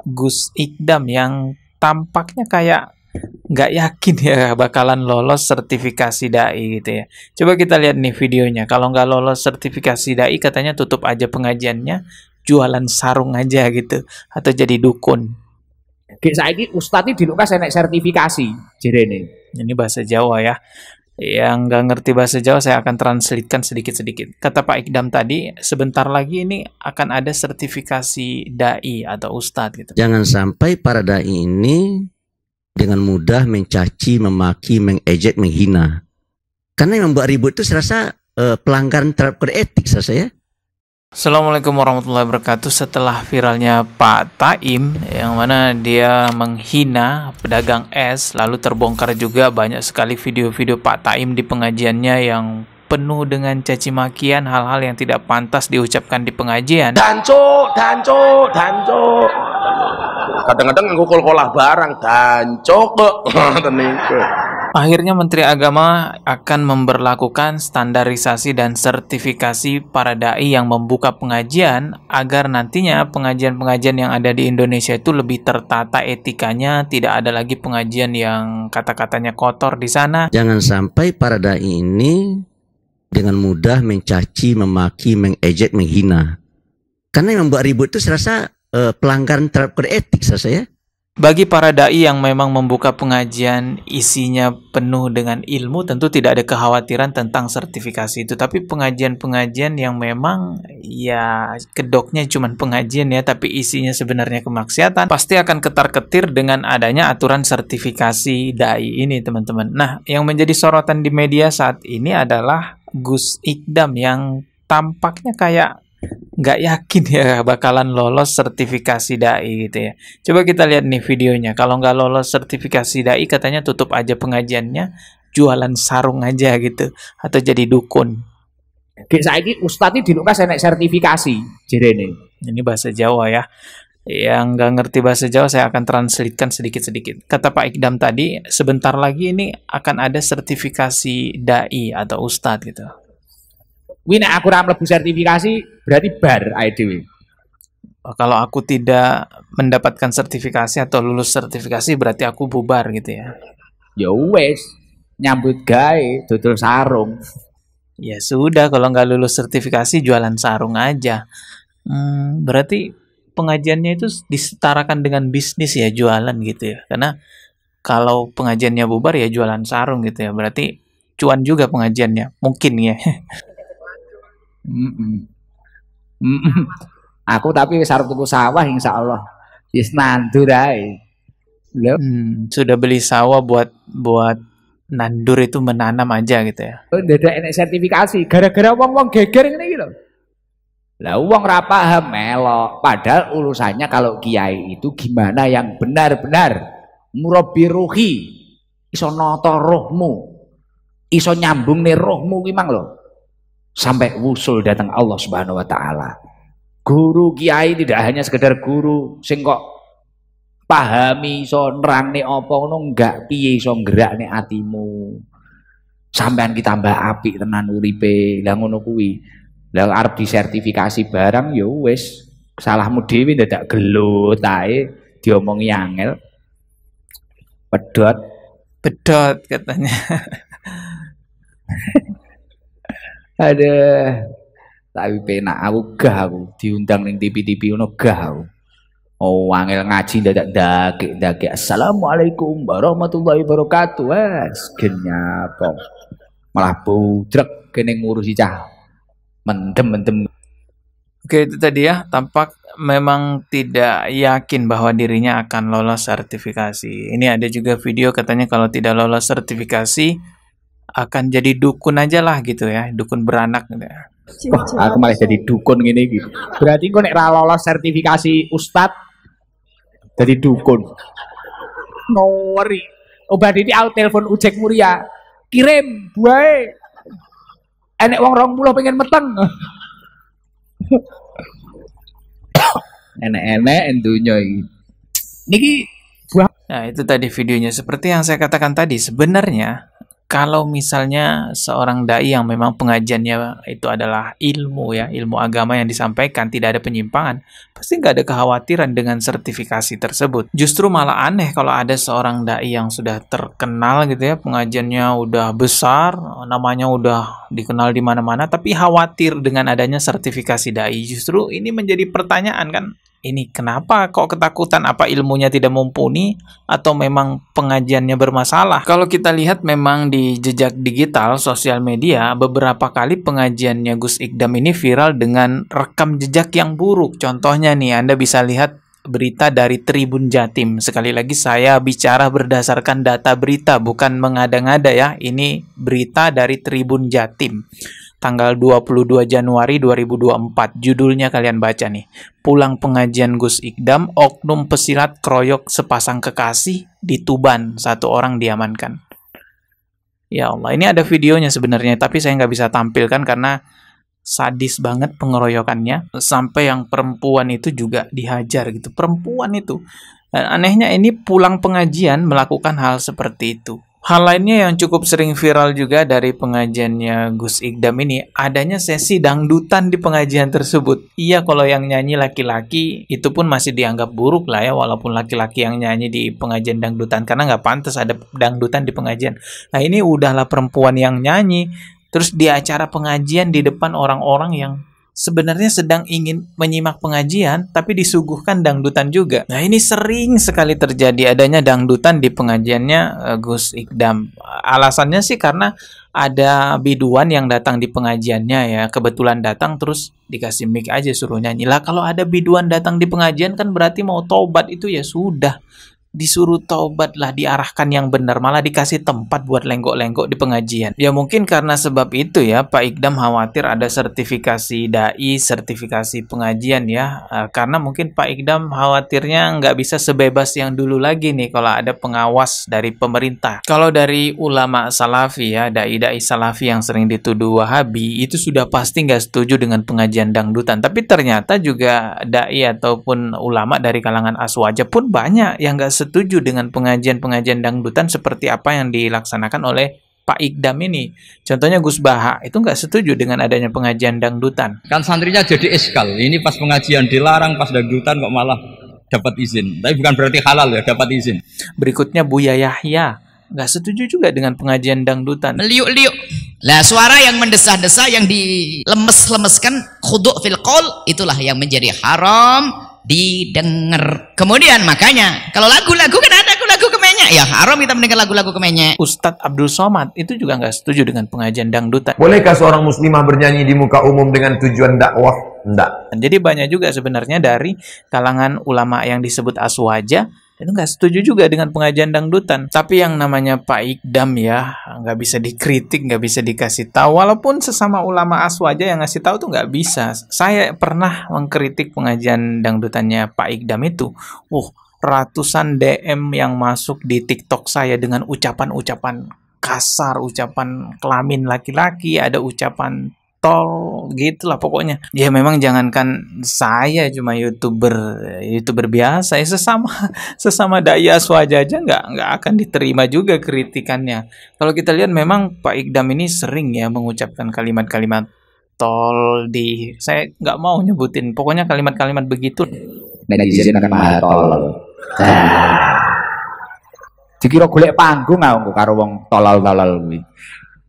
Gus Ikdam yang tampaknya kayak nggak yakin ya bakalan lolos sertifikasi dai gitu ya. Coba kita lihat nih videonya. Kalau nggak lolos sertifikasi dai katanya tutup aja pengajiannya, jualan sarung aja gitu, atau jadi dukun. Saiki ustaz iki dilukas enek sertifikasi jerene. Ini bahasa Jawa ya. Yang nggak ngerti bahasa Jawa saya akan translatekan sedikit-sedikit. Kata Pak Ikdam tadi, sebentar lagi ini akan ada sertifikasi dai atau ustadz gitu. Jangan sampai para dai ini dengan mudah mencaci, memaki, mengejek, menghina. Karena yang membuat ribut itu saya rasa pelanggaran terhadap kode etik saya. Assalamualaikum warahmatullahi wabarakatuh. Setelah viralnya Pak Taim yang mana dia menghina pedagang es, lalu terbongkar juga banyak sekali video-video Pak Taim di pengajiannya yang penuh dengan caci makian, hal-hal yang tidak pantas diucapkan di pengajian. Danco. Kadang-kadang aku kol-kolah barang danco kok. Akhirnya Menteri Agama akan memberlakukan standarisasi dan sertifikasi para dai yang membuka pengajian agar nantinya pengajian-pengajian yang ada di Indonesia itu lebih tertata etikanya, tidak ada lagi pengajian yang kata-katanya kotor di sana. Jangan sampai para dai ini dengan mudah mencaci, memaki, mengejek, menghina. Karena yang membuat ribut itu saya rasa pelanggaran terhadap kode etik saya. Bagi para dai yang memang membuka pengajian isinya penuh dengan ilmu, tentu tidak ada kekhawatiran tentang sertifikasi itu. Tapi pengajian-pengajian yang memang ya kedoknya cuma pengajian ya, tapi isinya sebenarnya kemaksiatan, pasti akan ketar-ketir dengan adanya aturan sertifikasi dai ini, teman-teman. Nah, yang menjadi sorotan di media saat ini adalah Gus Ikdam yang tampaknya kayak nggak yakin ya bakalan lolos sertifikasi dai gitu ya. Coba kita lihat nih videonya. Kalau nggak lolos sertifikasi dai katanya tutup aja pengajiannya, jualan sarung aja gitu, atau jadi dukun. Saiki ustaz iki dilukas enek sertifikasi jerene. Ini bahasa Jawa ya. Yang nggak ngerti bahasa Jawa saya akan translatekan sedikit-sedikit. Kata Pak Ikdam tadi, sebentar lagi ini akan ada sertifikasi dai atau ustadz gitu. Wih, nek aku ora mlebu sertifikasi berarti bar ae dhewe. Kalau aku tidak mendapatkan sertifikasi atau lulus sertifikasi berarti aku bubar gitu ya. Ya wes, nyambut gawe dodol sarung. Ya sudah, kalau nggak lulus sertifikasi jualan sarung aja. Berarti pengajiannya itu disetarakan dengan bisnis ya, jualan gitu ya. Karena kalau pengajiannya bubar ya jualan sarung gitu ya. Berarti cuan juga pengajiannya, mungkin ya. Aku tapi wis arep tuku sawah insyaallah. Wis nandur ae. Sudah beli sawah buat nandur itu menanam aja gitu ya. Dadak enek sertifikasi gara-gara wong-wong geger ngene iki lho. Lah wong ora paham melok. Padahal urusannya kalau kiai itu gimana yang benar-benar murabbi ruhi. Iso nata rohmu. Iso nyambungne rohmu ki mang lho. Sampai wusul datang Allah Subhanahu wa taala. Guru kiai tidak hanya sekedar guru sing kok pahami iso nerangne apa ngono, enggak piye iso nggerakne atimu. Sampean kita tambah apik tenan uripe. Lah ngono kuwi. Lah arep disertifikasi barang ya wis salahmu dhewe dadak gelut ae diomongi angel. Pedot katanya. Aduh, tapi penak aku gah aku diundang ning TV-TV ngono gah aku. Oh, angel ngaji dadak. Assalamualaikum warahmatullahi wabarakatuh. Wes genyapa. Malah budrek kene ngurusi cah. Mendem. Oke, itu tadi ya, tampak memang tidak yakin bahwa dirinya akan lolos sertifikasi. Ini ada juga video katanya kalau tidak lolos sertifikasi akan jadi dukun aja lah gitu ya, dukun beranak gitu ya. Wah, aku malah jadi dukun gini gitu. Berarti kok nek ra lolos sertifikasi ustad jadi dukun. Ngori. Obat ini aku telepon Ujek Muria. Kirim buae. Enek wong 20 pengen meteng. Enek-enek endunya iki. Niki buah. Nah, itu tadi videonya. Seperti yang saya katakan tadi, sebenarnya kalau misalnya seorang dai yang memang pengajiannya itu adalah ilmu ya, ilmu agama yang disampaikan, tidak ada penyimpangan, pasti nggak ada kekhawatiran dengan sertifikasi tersebut. Justru malah aneh kalau ada seorang dai yang sudah terkenal gitu ya, pengajiannya udah besar, namanya udah dikenal di mana-mana, tapi khawatir dengan adanya sertifikasi dai. Justru ini menjadi pertanyaan kan, ini kenapa kok ketakutan? Apa ilmunya tidak mumpuni atau memang pengajiannya bermasalah? Kalau kita lihat memang di jejak digital sosial media, beberapa kali pengajiannya Gus Ikdam ini viral dengan rekam jejak yang buruk. Contohnya nih, Anda bisa lihat berita dari Tribun Jatim. Sekali lagi saya bicara berdasarkan data berita, bukan mengada-ngada ya. Ini berita dari Tribun Jatim. Tanggal 22 Januari 2024. Judulnya kalian baca nih. Pulang pengajian Gus Ikdam, oknum pesilat kroyok sepasang kekasih di Tuban. 1 orang diamankan. Ya Allah, ini ada videonya sebenarnya, tapi saya nggak bisa tampilkan karena sadis banget pengeroyokannya. Sampai yang perempuan itu juga dihajar gitu. Perempuan itu. Dan anehnya ini pulang pengajian melakukan hal seperti itu. Hal lainnya yang cukup sering viral juga dari pengajiannya Gus Ikdam ini, adanya sesi dangdutan di pengajian tersebut. Iya, kalau yang nyanyi laki-laki, itu pun masih dianggap buruk lah ya, walaupun laki-laki yang nyanyi di pengajian dangdutan, karena nggak pantas ada dangdutan di pengajian. Nah ini udahlah perempuan yang nyanyi, terus di acara pengajian di depan orang-orang yang sebenarnya sedang ingin menyimak pengajian, tapi disuguhkan dangdutan juga. Nah ini sering sekali terjadi adanya dangdutan di pengajiannya Gus Ikdam. Alasannya sih karena ada biduan yang datang di pengajiannya ya, kebetulan datang terus dikasih mic aja suruh nyanyi. Lah kalau ada biduan datang di pengajian kan berarti mau tobat, itu ya sudah. Disuruh taubat lah, diarahkan yang benar, malah dikasih tempat buat lenggok-lenggok di pengajian. Ya mungkin karena sebab itu ya Pak Ikdam khawatir ada sertifikasi dai, sertifikasi pengajian ya. Karena mungkin Pak Ikdam khawatirnya nggak bisa sebebas yang dulu lagi nih kalau ada pengawas dari pemerintah. Kalau dari ulama salafi ya, dai-dai salafi yang sering dituduh wahabi, itu sudah pasti nggak setuju dengan pengajian dangdutan. Tapi ternyata juga dai ataupun ulama dari kalangan aswaja pun banyak yang nggak setuju dengan pengajian-pengajian dangdutan seperti apa yang dilaksanakan oleh Pak Ikdam ini. Contohnya Gus Baha itu nggak setuju dengan adanya pengajian dangdutan. Kan santrinya jadi eskal. Ini pas pengajian dilarang, pas dangdutan kok malah dapat izin. Tapi bukan berarti halal ya, dapat izin. Berikutnya Buya Yahya nggak setuju juga dengan pengajian dangdutan. Liuk-liuk. Lah suara yang mendesah-desah, yang dilemes-lemeskan, khudu' fil qaul, itulah yang menjadi haram didengar. Kemudian makanya kalau lagu-lagu kan ada lagu kemenyek, ya haram kita mendengar lagu-lagu kemenyek. Ustadz Abdul Somad itu juga nggak setuju dengan pengajian dangdutan. Bolehkah seorang muslimah bernyanyi di muka umum dengan tujuan dakwah? Enggak. Jadi banyak juga sebenarnya dari kalangan ulama yang disebut aswaja itu nggak setuju juga dengan pengajian dangdutan. Tapi yang namanya Pak Ikdam ya nggak bisa dikritik, nggak bisa dikasih tahu. Walaupun sesama ulama aswaja yang ngasih tahu tuh nggak bisa. Saya pernah mengkritik pengajian dangdutannya Pak Ikdam itu. Ratusan DM yang masuk di TikTok saya dengan ucapan-ucapan kasar, ucapan kelamin laki-laki, ada ucapan tol gitulah pokoknya. Ya memang jangankan saya cuma youtuber biasa ya, sesama dai aswaja aja nggak akan diterima juga kritikannya. Kalau kita lihat memang Pak Ikdam ini sering ya mengucapkan kalimat-kalimat tol di, saya nggak mau nyebutin, pokoknya kalimat-kalimat begitu. Netizen akan maha tolol. Dikira golek panggung aku karo wong tolol-tolol kuwi.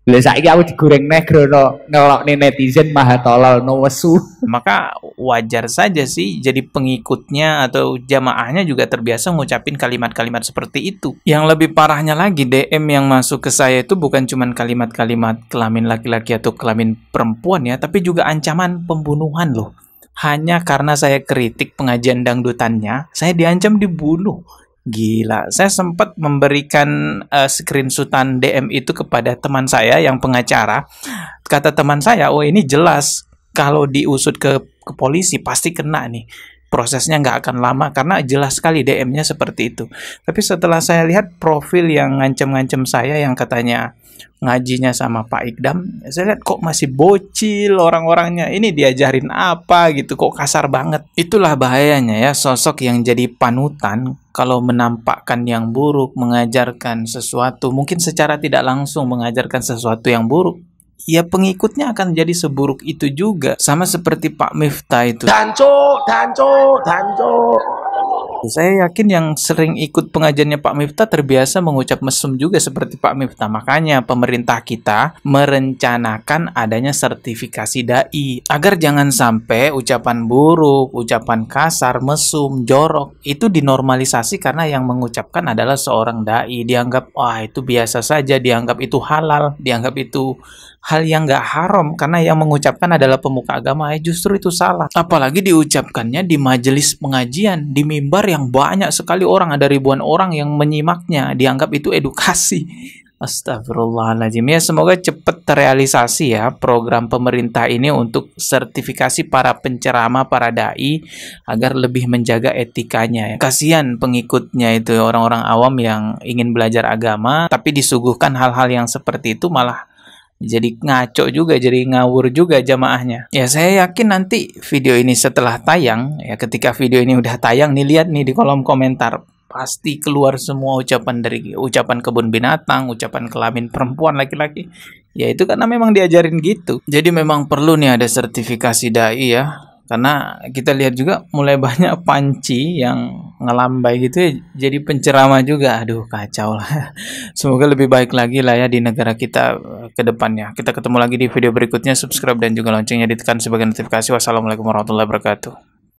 Lah saiki aku digoreng negrono ngelokne netizen maha tolol no wesu. Maka wajar saja sih jadi pengikutnya atau jamaahnya juga terbiasa ngucapin kalimat-kalimat seperti itu. Yang lebih parahnya lagi, DM yang masuk ke saya itu bukan cuma kalimat-kalimat kelamin laki-laki atau kelamin perempuan ya, tapi juga ancaman pembunuhan loh. Hanya karena saya kritik pengajian dangdutannya, saya diancam dibunuh. Gila, saya sempat memberikan screenshotan DM itu kepada teman saya yang pengacara. Kata teman saya, oh ini jelas kalau diusut ke polisi pasti kena nih. Prosesnya nggak akan lama karena jelas sekali DM-nya seperti itu. Tapi setelah saya lihat profil yang ngancem-ngancem saya yang katanya ngajinya sama Pak Ikdam, saya lihat kok masih bocil orang-orangnya. Ini diajarin apa gitu, kok kasar banget. Itulah bahayanya ya, sosok yang jadi panutan kalau menampakkan yang buruk, mengajarkan sesuatu, mungkin secara tidak langsung mengajarkan sesuatu yang buruk, ya pengikutnya akan jadi seburuk itu juga. Sama seperti Pak Miftah itu. Danco. Saya yakin yang sering ikut pengajiannya Pak Miftah terbiasa mengucap mesum juga seperti Pak Miftah. Makanya pemerintah kita merencanakan adanya sertifikasi dai agar jangan sampai ucapan buruk, ucapan kasar, mesum, jorok itu dinormalisasi karena yang mengucapkan adalah seorang dai. Dianggap wah itu biasa saja, dianggap itu halal, dianggap itu hal yang nggak haram karena yang mengucapkan adalah pemuka agama. Justru itu salah. Apalagi diucapkannya di majelis pengajian, di mimbar yang banyak sekali orang, ada ribuan orang yang menyimaknya, dianggap itu edukasi. Astagfirullahaladzim. Ya semoga cepat terrealisasi ya program pemerintah ini untuk sertifikasi para penceramah, para dai agar lebih menjaga etikanya ya. Kasihan pengikutnya itu, orang-orang awam yang ingin belajar agama tapi disuguhkan hal-hal yang seperti itu, malah jadi ngaco juga, jadi ngawur juga jamaahnya. Ya saya yakin nanti video ini setelah tayang, ya ketika video ini udah tayang nih, lihat nih di kolom komentar, pasti keluar semua ucapan dari ucapan kebun binatang, ucapan kelamin perempuan, laki-laki. Ya itu karena memang diajarin gitu. Jadi memang perlu nih ada sertifikasi dai ya. Karena kita lihat juga mulai banyak panci yang ngelambai gitu ya, jadi penceramah juga. Aduh kacau lah. Semoga lebih baik lagi lah ya di negara kita ke depannya. Kita ketemu lagi di video berikutnya. Subscribe dan juga loncengnya ditekan sebagai notifikasi. Wassalamualaikum warahmatullahi wabarakatuh.